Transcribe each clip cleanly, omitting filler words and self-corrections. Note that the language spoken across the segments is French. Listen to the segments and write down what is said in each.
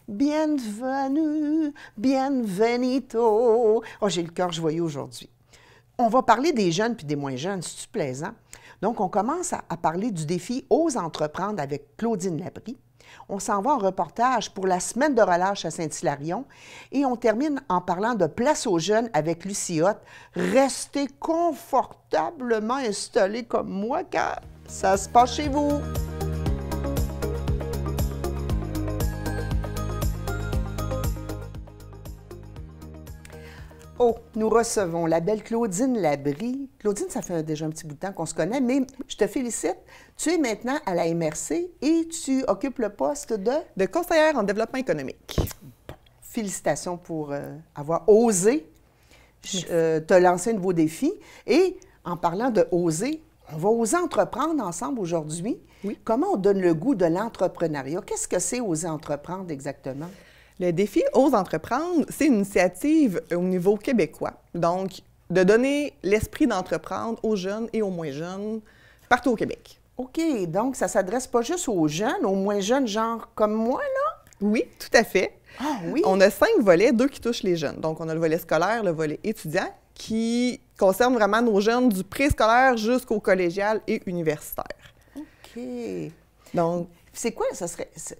Bienvenue, bienvenido. Oh, j'ai le cœur joyeux aujourd'hui. On va parler des jeunes puis des moins jeunes, c'est-tu plaisant? Donc, on commence à parler du défi Ose entreprendre avec Claudine Labrie. On s'en va en reportage pour la semaine de relâche à Saint-Hilarion et on termine en parlant de place aux jeunes avec Lucie Hott. Restez confortablement installés comme moi car ça se passe chez vous. Oh, nous recevons la belle Claudine Labrie. Claudine, ça fait déjà un petit bout de temps qu'on se connaît, mais je te félicite. Tu es maintenant à la MRC et tu occupes le poste de conseillère en développement économique. Bon, félicitations pour avoir osé te lancer un nouveau défi. Et en parlant de oser, on va oser entreprendre ensemble aujourd'hui. Oui. Comment on donne le goût de l'entrepreneuriat? Qu'est-ce que c'est oser entreprendre exactement? Le défi Ose entreprendre, c'est une initiative au niveau québécois. Donc, de donner l'esprit d'entreprendre aux jeunes et aux moins jeunes partout au Québec. OK, donc ça s'adresse pas juste aux jeunes, aux moins jeunes, genre comme moi, là? Oui, tout à fait. Ah oui? On a 5 volets, 2 qui touchent les jeunes. Donc, on a le volet scolaire, le volet étudiant, qui concerne vraiment nos jeunes du préscolaire jusqu'au collégial et universitaire. OK. Donc, c'est quoi,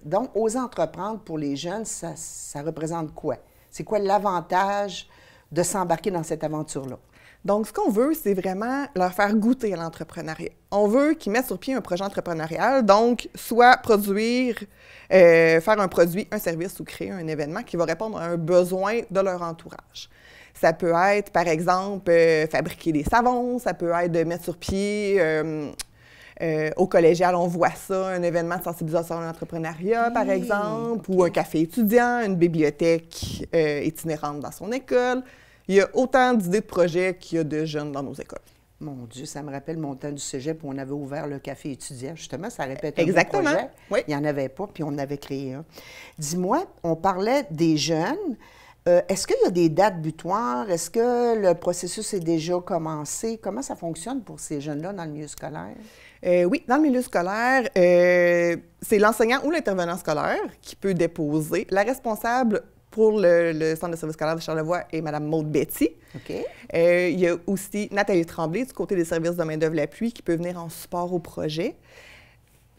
donc, oser entreprendre pour les jeunes, ça représente quoi? C'est quoi l'avantage de s'embarquer dans cette aventure-là? Donc, ce qu'on veut, c'est vraiment leur faire goûter à l'entrepreneuriat. On veut qu'ils mettent sur pied un projet entrepreneurial, donc soit produire, faire un produit, un service ou créer un événement qui va répondre à un besoin de leur entourage. Ça peut être, par exemple, fabriquer des savons, ça peut être de mettre sur pied... au collégial, on voit ça, un événement de sensibilisation à l'entrepreneuriat, par exemple, ou un café étudiant, une bibliothèque itinérante dans son école. Il y a autant d'idées de projets qu'il y a de jeunes dans nos écoles. Mon Dieu, ça me rappelle mon temps du cégep où on avait ouvert le café étudiant. Justement, ça répète un Exactement. projet. Oui. Il n'y en avait pas, puis on en avait créé un. Dis-moi, on parlait des jeunes. Est-ce qu'il y a des dates butoirs? Est-ce que le processus est déjà commencé? Comment ça fonctionne pour ces jeunes-là dans le milieu scolaire? Oui, dans le milieu scolaire, c'est l'enseignant ou l'intervenant scolaire qui peut déposer. La responsable pour le Centre de service scolaire de Charlevoix est Mme Maude Betty. OK. Il y a aussi Nathalie Tremblay du côté des services de main-d'œuvre l'appui qui peut venir en support au projet.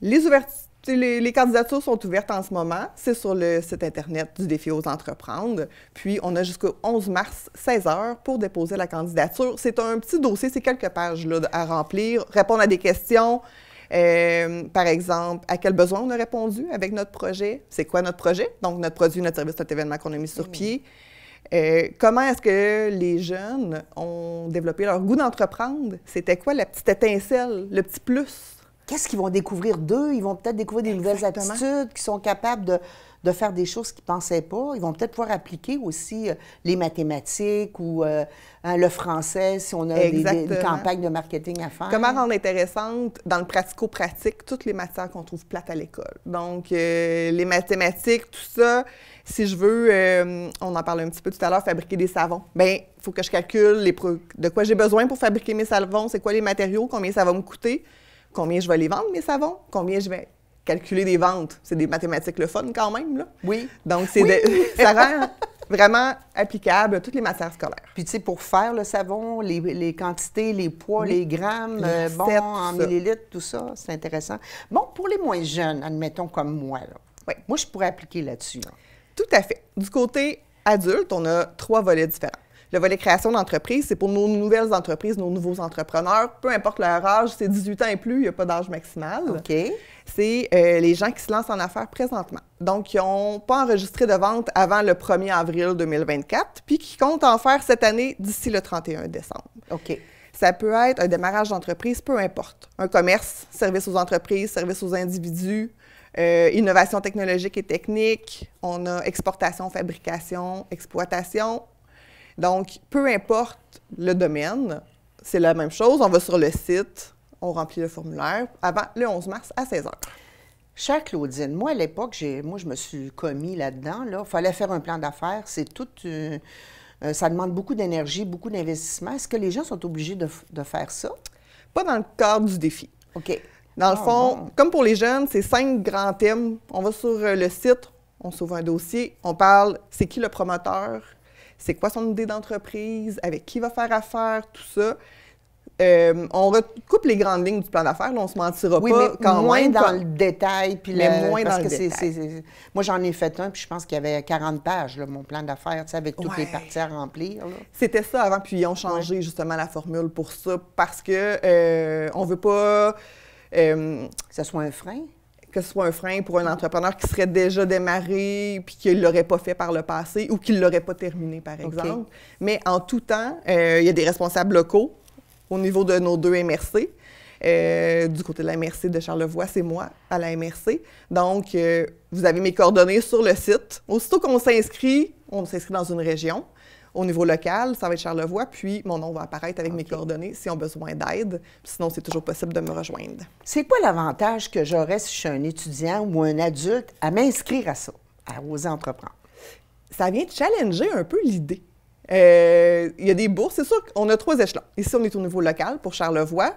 Les candidatures sont ouvertes en ce moment. C'est sur le site Internet du défi Ose entreprendre. Puis, on a jusqu'au 11 mars, 16 h, pour déposer la candidature. C'est un petit dossier, c'est quelques pages là, à remplir, répondre à des questions. Par exemple, à quel besoin on a répondu avec notre projet? C'est quoi notre projet? Donc, notre produit, notre service, notre événement qu'on a mis sur pied. Comment est-ce que les jeunes ont développé leur goût d'entreprendre? C'était quoi la petite étincelle, le petit plus? Qu'est-ce qu'ils vont découvrir d'eux? Ils vont peut-être découvrir des nouvelles aptitudes, qui sont capables de faire des choses qu'ils ne pensaient pas. Ils vont peut-être pouvoir appliquer aussi les mathématiques ou le français si on a une campagne de marketing à faire. Comment rendre intéressante dans le pratico-pratique toutes les matières qu'on trouve plates à l'école. Donc, les mathématiques, tout ça, si je veux, on en parlait un petit peu tout à l'heure, fabriquer des savons. Bien, il faut que je calcule de quoi j'ai besoin pour fabriquer mes savons, c'est quoi les matériaux, combien ça va me coûter. Combien je vais les vendre, mes savons? Combien je vais calculer des ventes? C'est des mathématiques le fun quand même, là. Oui. Donc, ça rend vraiment applicable à toutes les matières scolaires. Puis, tu sais, pour faire le savon, les quantités, les poids, les grammes, en millilitres, tout ça, c'est intéressant. Bon, pour les moins jeunes, admettons comme moi, là. Oui. Moi, je pourrais appliquer là-dessus, là. Tout à fait. Du côté adulte, on a 3 volets différents. Le volet création d'entreprise, c'est pour nos nouvelles entreprises, nos nouveaux entrepreneurs. Peu importe leur âge, c'est 18 ans et plus, il n'y a pas d'âge maximal. OK. C'est les gens qui se lancent en affaires présentement. Donc, qui n'ont pas enregistré de vente avant le 1er avril 2024, puis qui comptent en faire cette année d'ici le 31 décembre. OK. Ça peut être un démarrage d'entreprise, peu importe. Un commerce, service aux entreprises, service aux individus, innovation technologique et technique. On a exportation, fabrication, exploitation. Donc, peu importe le domaine, c'est la même chose. On va sur le site, on remplit le formulaire avant le 11 mars à 16 h. Chère Claudine, moi, à l'époque, je me suis commis là-dedans. Il fallait faire un plan d'affaires. C'est tout... ça demande beaucoup d'énergie, beaucoup d'investissement. Est-ce que les gens sont obligés de faire ça? Pas dans le cadre du défi. OK. Dans le fond, comme pour les jeunes, c'est 5 grands thèmes. On va sur le site, on s'ouvre un dossier, on parle, c'est qui le promoteur, c'est quoi son idée d'entreprise, avec qui il va faire affaire, tout ça. On recoupe les grandes lignes du plan d'affaires, on ne se mentira oui, pas. Mais quand moins même, dans le détail. Puis mais moins parce dans que le détail. Moi, j'en ai fait un, puis je pense qu'il y avait 40 pages, là, mon plan d'affaires, tu sais, avec toutes les Ouais. parties à remplir. Là. C'était ça avant, puis ils ont changé justement la formule pour ça, parce que on veut pas Que ce soit un frein. que ce soit un frein pour un entrepreneur qui serait déjà démarré puis qui ne l'aurait pas fait par le passé ou qui ne l'aurait pas terminé, par exemple. Mais en tout temps, il y a des responsables locaux au niveau de nos 2 MRC. Du côté de la MRC de Charlevoix, c'est moi à la MRC. Donc, vous avez mes coordonnées sur le site. Aussitôt qu'on s'inscrit, on s'inscrit dans une région. Au niveau local, ça va être Charlevoix, puis mon nom va apparaître avec mes coordonnées si on a besoin d'aide. Sinon, c'est toujours possible de me rejoindre. C'est quoi l'avantage que j'aurais si je suis un étudiant ou un adulte à m'inscrire à ça, à oser entreprendre? Ça vient challenger un peu l'idée. Il y a des bourses, c'est sûr qu'on a 3 échelons. Ici, on est au niveau local pour Charlevoix.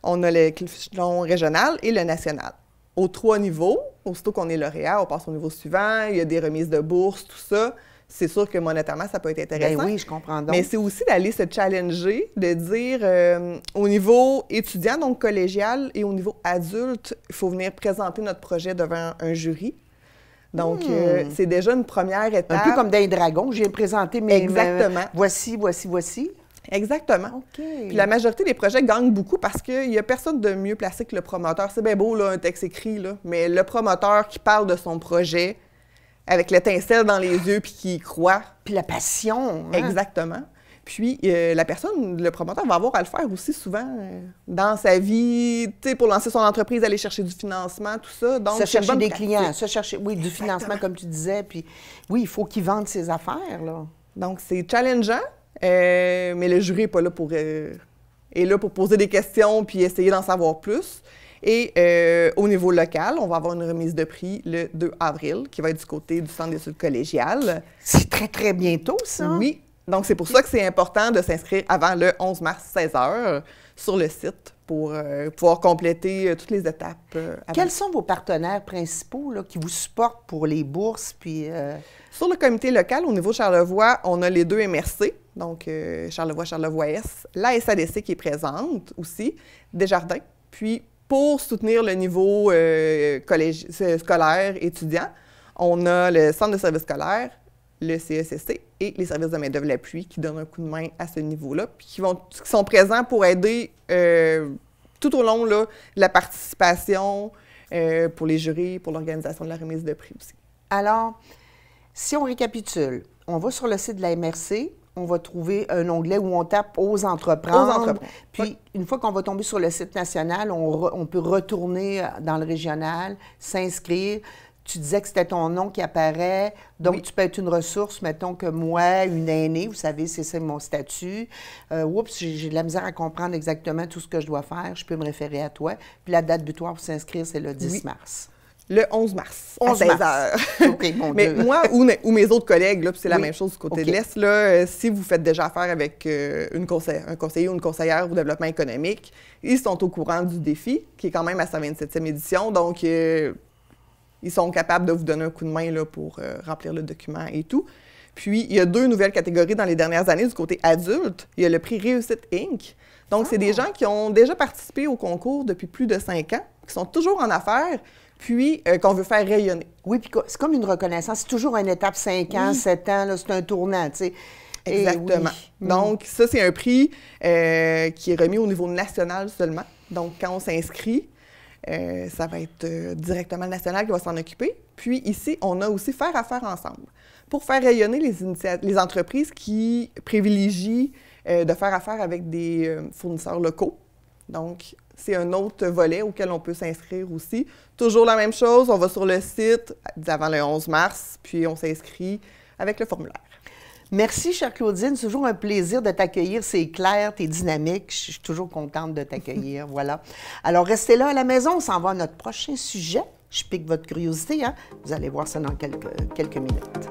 On a l'échelon régional et le national. Aux 3 niveaux, aussitôt qu'on est lauréat, on passe au niveau suivant, il y a des remises de bourses, tout ça. C'est sûr que monétairement, ça peut être intéressant. Ben oui, je comprends donc. Mais c'est aussi d'aller se challenger, de dire au niveau étudiant, donc collégial, et au niveau adulte, il faut venir présenter notre projet devant un jury. Donc, c'est déjà une première étape. Un peu comme dans les dragons, je viens présenter mes... Exactement. Voici. Exactement. OK. Puis la majorité des projets gagnent beaucoup parce qu'il n'y a personne de mieux placé que le promoteur. C'est bien beau, là, un texte écrit, là, mais le promoteur qui parle de son projet avec l'étincelle dans les yeux puis qui y croit. Puis la passion. Hein? Exactement. Puis la personne, le promoteur va avoir à le faire aussi souvent dans sa vie, tu sais, pour lancer son entreprise, aller chercher du financement, tout ça. Donc, se chercher des pratique. clients, se chercher, oui, du financement, comme tu disais. Puis oui, il faut qu'il vende ses affaires, là. Donc, c'est challengeant, mais le jury n'est pas là pour... est là pour poser des questions puis essayer d'en savoir plus. Et au niveau local, on va avoir une remise de prix le 2 avril, qui va être du côté du Centre d'études collégiales. C'est très, très bientôt, ça. Oui. Donc, c'est pour ça que c'est important de s'inscrire avant le 11 mars, 16 h, sur le site pour pouvoir compléter toutes les étapes. Quels sont vos partenaires principaux là, qui vous supportent pour les bourses? Puis, Sur le comité local, au niveau Charlevoix, on a les 2 MRC, donc Charlevoix-Charlevoix-Est, la SADC qui est présente aussi, Desjardins. Puis, pour soutenir le niveau scolaire étudiant, on a le Centre de services scolaires, le CECC et les services de main-d'œuvre l'appui qui donnent un coup de main à ce niveau-là, puis qui sont présents pour aider tout au long là, de la participation pour les jurys, pour l'organisation de la remise de prix aussi. alors, si on récapitule, on va sur le site de la MRC, on va trouver un onglet où on tape « Ose entreprendre ». Puis, oui. Une fois qu'on va tomber sur le site national, on peut retourner dans le régional, s'inscrire. Tu disais que c'était ton nom qui apparaît, donc Oui. tu peux être une ressource, mettons que moi, une aînée, vous savez, c'est ça mon statut. Oups, j'ai de la misère à comprendre exactement tout ce que je dois faire, je peux me référer à toi. Puis la date butoir pour s'inscrire, c'est le 10 mars. Le 11 mars, 11 à 16 mars. h. OK, mon Mais Dieu. moi ou mes autres collègues, là, puis c'est la Oui. même chose du côté OK. de l'Est, là, si vous faites déjà affaire avec un conseiller ou une conseillère au développement économique, ils sont au courant du défi, qui est quand même à sa 27e édition, donc ils sont capables de vous donner un coup de main là, pour remplir le document et tout. Puis, il y a 2 nouvelles catégories dans les dernières années du côté adulte. Il y a le prix Réussite Inc. Donc, c'est des gens qui ont déjà participé au concours depuis plus de 5 ans, qui sont toujours en affaires, puis qu'on veut faire rayonner. Oui, puis c'est comme une reconnaissance. C'est toujours une étape 5 ans, 7 ans, là, c'est un tournant, tu sais. Et Exactement. oui. Donc, ça, c'est un prix qui est remis au niveau national seulement. Donc, quand on s'inscrit, ça va être directement le national qui va s'en occuper. Puis ici, on a aussi Faire affaire ensemble pour faire rayonner les entreprises qui privilégient de faire affaire avec des fournisseurs locaux. Donc, c'est un autre volet auquel on peut s'inscrire aussi. Toujours la même chose, on va sur le site avant le 11 mars, puis on s'inscrit avec le formulaire. Merci, chère Claudine. C'est toujours un plaisir de t'accueillir. C'est clair, tu es dynamique. Je suis toujours contente de t'accueillir. Voilà. Alors, restez là à la maison. On s'en va à notre prochain sujet. Je pique votre curiosité. Hein? Vous allez voir ça dans quelques minutes.